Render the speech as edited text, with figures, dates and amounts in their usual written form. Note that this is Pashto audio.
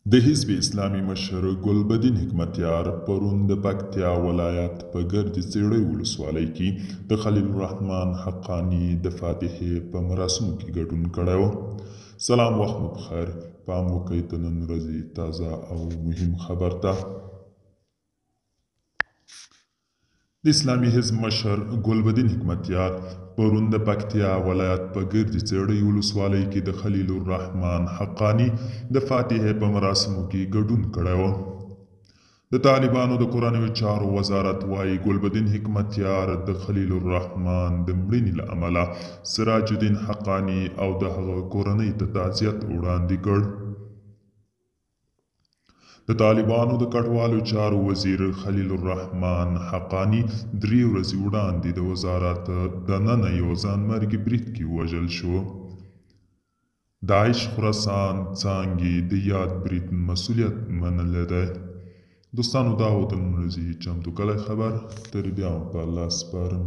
د حزب اسلامي مشر ګلبدین حکمتیار پرون د پکتیا ولایت په ګردې څیړۍ ولسوالۍ کې د خلیل الرحمن حقاني د فاتحې په مراسمو کې ګډون کړی و. سلام، وخت مو بخیر. پام وکړئ د نن ورځې تازه او مهم خبر ته. د اسلامي حزب مشر ګلبدین حکمتیار پرون د پکتیا ولایت په ګردې څیړۍ ولسوالۍ کې د خلیل الرحمن حقاني د فاتحې په مراسمو کې ګډون کړی و. د طالبانو د کورنیو چارو وزارت وایي ګلبدین حکمتیار د خلیل الرحمن د مړینې له امله سراج الدین حقاني او د هغه کورنۍ ته تعزیت وړاندې کړ. د طالبانو د کډوالو چارو وزیر خلیل الرحمن حقاني 3 ورځې وړاندې د وزارت دننه یو ځانمرګي برید کې ووژل شو. داعش خراسان څانګې د یاد برید مسؤلیت منلی دی. دوستانو، دا و د نن ورځې چمتو کلی خبر. تر بیا هم په الله سپارم.